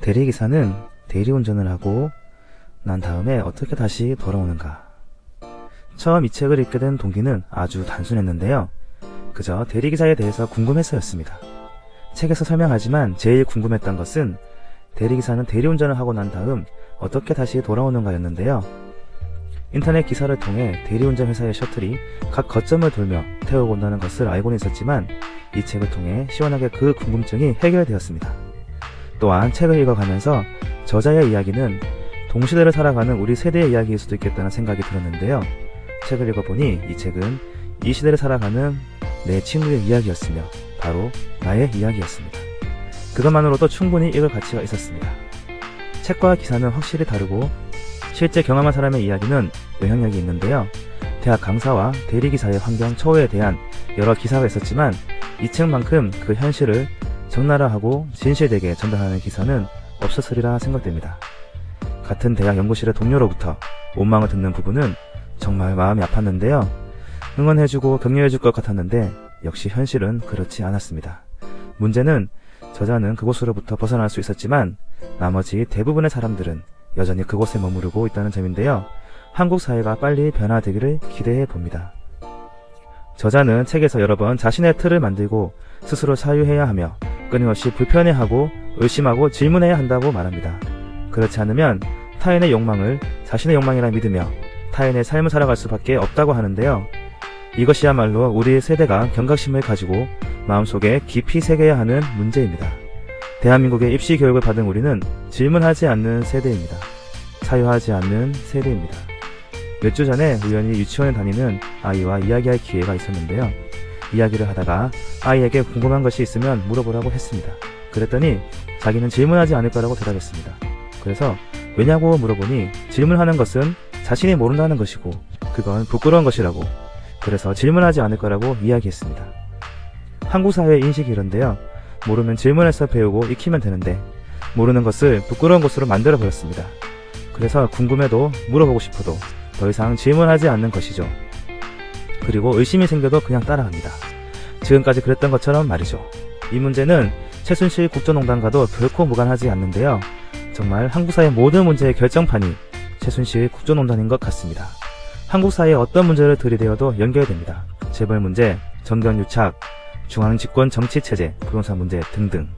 대리기사는 대리운전을 하고 난 다음에 어떻게 다시 돌아오는가. 처음 이 책을 읽게 된 동기는 아주 단순했는데요. 그저 대리기사에 대해서 궁금해서였습니다. 책에서 설명하지만 제일 궁금했던 것은 대리기사는 대리운전을 하고 난 다음 어떻게 다시 돌아오는가였는데요. 인터넷 기사를 통해 대리운전 회사의 셔틀이 각 거점을 돌며 태우고 온다는 것을 알고는 있었지만 이 책을 통해 시원하게 그 궁금증이 해결되었습니다. 또한 책을 읽어가면서 저자의 이야기는 동시대를 살아가는 우리 세대의 이야기일 수도 있겠다는 생각이 들었는데요. 책을 읽어보니 이 책은 이 시대를 살아가는 내 친구의 이야기였으며 바로 나의 이야기였습니다. 그것만으로도 충분히 읽을 가치가 있었습니다. 책과 기사는 확실히 다르고 실제 경험한 사람의 이야기는 영향력이 있는데요. 대학 강사와 대리기사의 환경 처우에 대한 여러 기사가 있었지만 이 책만큼 그 현실을 적나라하고 진실되게 전달하는 기사는 없었으리라 생각됩니다. 같은 대학 연구실의 동료로부터 원망을 듣는 부분은 정말 마음이 아팠는데요. 응원해주고 격려해줄 것 같았는데 역시 현실은 그렇지 않았습니다. 문제는 저자는 그곳으로부터 벗어날 수 있었지만 나머지 대부분의 사람들은 여전히 그곳에 머무르고 있다는 점인데요. 한국 사회가 빨리 변화되기를 기대해 봅니다. 저자는 책에서 여러 번 자신의 틀을 만들고 스스로 사유해야 하며 끊임없이 불편해하고 의심하고 질문해야 한다고 말합니다. 그렇지 않으면 타인의 욕망을 자신의 욕망이라 믿으며 타인의 삶을 살아갈 수밖에 없다고 하는데요. 이것이야말로 우리 세대가 경각심을 가지고 마음속에 깊이 새겨야 하는 문제입니다. 대한민국의 입시 교육을 받은 우리는 질문하지 않는 세대입니다. 사유하지 않는 세대입니다. 몇 주 전에 우연히 유치원에 다니는 아이와 이야기할 기회가 있었는데요. 이야기를 하다가 아이에게 궁금한 것이 있으면 물어보라고 했습니다. 그랬더니 자기는 질문하지 않을 거라고 대답했습니다. 그래서 왜냐고 물어보니 질문하는 것은 자신이 모른다는 것이고 그건 부끄러운 것이라고, 그래서 질문하지 않을 거라고 이야기했습니다. 한국 사회의 인식이 이런데요. 모르면 질문해서 배우고 익히면 되는데 모르는 것을 부끄러운 것으로 만들어버렸습니다. 그래서 궁금해도 물어보고 싶어도 더 이상 질문하지 않는 것이죠. 그리고 의심이 생겨도 그냥 따라갑니다. 지금까지 그랬던 것처럼 말이죠. 이 문제는 최순실 국정농단과도 결코 무관하지 않는데요. 정말 한국 사회 모든 문제의 결정판이 최순실 국정농단인 것 같습니다. 한국 사회의 어떤 문제를 들이대어도 연결됩니다. 재벌 문제, 정견유착, 중앙집권 정치체제, 부동산 문제 등등.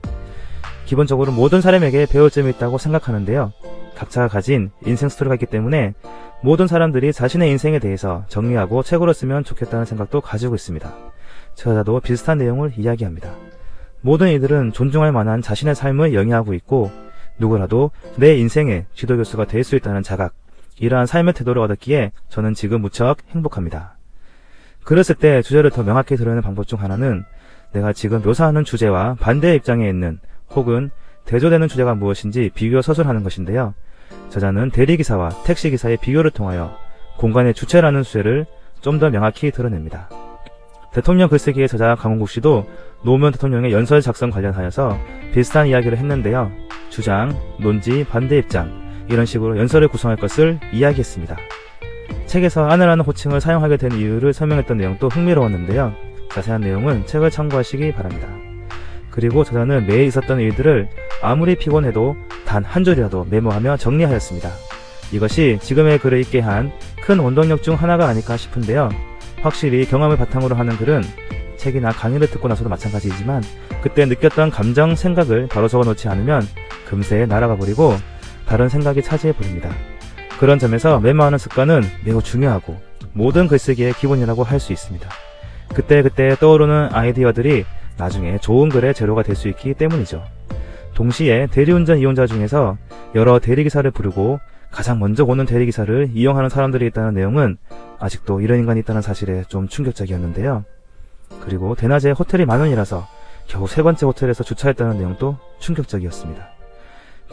기본적으로 모든 사람에게 배울 점이 있다고 생각하는데요. 각자가 가진 인생 스토리가 있기 때문에 모든 사람들이 자신의 인생에 대해서 정리하고 책으로 쓰면 좋겠다는 생각도 가지고 있습니다. 저자도 비슷한 내용을 이야기합니다. 모든 이들은 존중할 만한 자신의 삶을 영위하고 있고 누구라도 내 인생의 지도교수가 될 수 있다는 자각, 이러한 삶의 태도를 얻었기에 저는 지금 무척 행복합니다. 그랬을 때 주제를 더 명확히 드러내는 방법 중 하나는 내가 지금 묘사하는 주제와 반대의 입장에 있는 혹은 대조되는 주제가 무엇인지 비교 서술하는 것인데요. 저자는 대리기사와 택시기사의 비교를 통하여 공간의 주체라는 주제를 좀 더 명확히 드러냅니다. 대통령 글쓰기의 저자 강홍국 씨도 노무현 대통령의 연설 작성 관련하여서 비슷한 이야기를 했는데요. 주장, 논지, 반대 입장 이런 식으로 연설을 구성할 것을 이야기했습니다. 책에서 아내라는 호칭을 사용하게 된 이유를 설명했던 내용도 흥미로웠는데요. 자세한 내용은 책을 참고하시기 바랍니다. 그리고 저자는 매일 있었던 일들을 아무리 피곤해도 단 한 줄이라도 메모하며 정리하였습니다. 이것이 지금의 글을 읽게 한 큰 원동력 중 하나가 아닐까 싶은데요. 확실히 경험을 바탕으로 하는 글은 책이나 강의를 듣고 나서도 마찬가지이지만 그때 느꼈던 감정, 생각을 바로 적어놓지 않으면 금세 날아가 버리고 다른 생각이 차지해버립니다. 그런 점에서 메모하는 습관은 매우 중요하고 모든 글쓰기의 기본이라고 할 수 있습니다. 그때그때 떠오르는 아이디어들이 나중에 좋은 글의 재료가 될 수 있기 때문이죠. 동시에 대리운전 이용자 중에서 여러 대리기사를 부르고 가장 먼저 오는 대리기사를 이용하는 사람들이 있다는 내용은 아직도 이런 인간이 있다는 사실에 좀 충격적이었는데요. 그리고 대낮에 호텔이 만원이라서 겨우 세 번째 호텔에서 주차했다는 내용도 충격적이었습니다.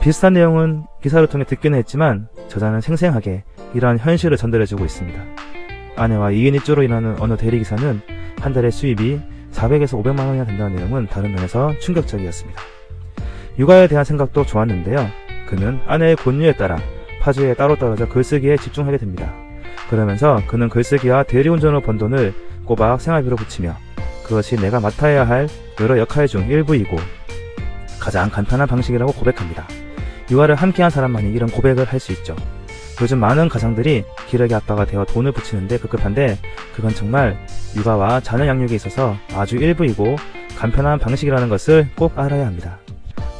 비슷한 내용은 기사를 통해 듣기는 했지만 저자는 생생하게 이러한 현실을 전달해주고 있습니다. 아내와 2인 1조로 일하는 어느 대리기사는 한 달에 수입이 400에서 500만 원이나 된다는 내용은 다른 면에서 충격적이었습니다. 육아에 대한 생각도 좋았는데요. 그는 아내의 권유에 따라 파주에 따로 떨어져 글쓰기에 집중하게 됩니다. 그러면서 그는 글쓰기와 대리운전으로 번 돈을 꼬박 생활비로 붙이며 그것이 내가 맡아야 할 여러 역할 중 일부이고 가장 간편한 방식이라고 고백합니다. 육아를 함께한 사람만이 이런 고백을 할 수 있죠. 요즘 많은 가장들이 기러기 아빠가 되어 돈을 붙이는데 급급한데 그건 정말 육아와 자녀 양육에 있어서 아주 일부이고 간편한 방식이라는 것을 꼭 알아야 합니다.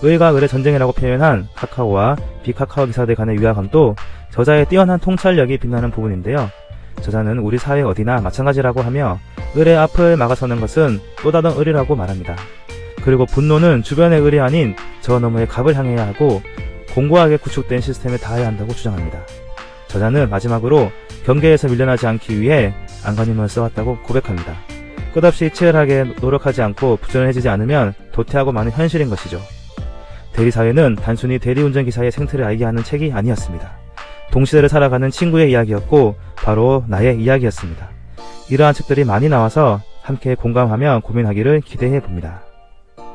을과 을의 전쟁이라고 표현한 카카오와 비카카오 기사들 간의 위화감도 저자의 뛰어난 통찰력이 빛나는 부분인데요. 저자는 우리 사회 어디나 마찬가지라고 하며 을의 앞을 막아서는 것은 또 다른 을이라고 말합니다. 그리고 분노는 주변의 을이 아닌 저 너머의 갑을 향해야 하고 공고하게 구축된 시스템에 닿아야 한다고 주장합니다. 저자는 마지막으로 경계에서 밀려나지 않기 위해 안간힘을 써왔다고 고백합니다. 끝없이 치열하게 노력하지 않고 부지런해지지 않으면 도태하고 마는 현실인 것이죠. 대리사회는 단순히 대리운전기사의 생태를 알게 하는 책이 아니었습니다. 동시대를 살아가는 친구의 이야기였고 바로 나의 이야기였습니다. 이러한 책들이 많이 나와서 함께 공감하며 고민하기를 기대해 봅니다.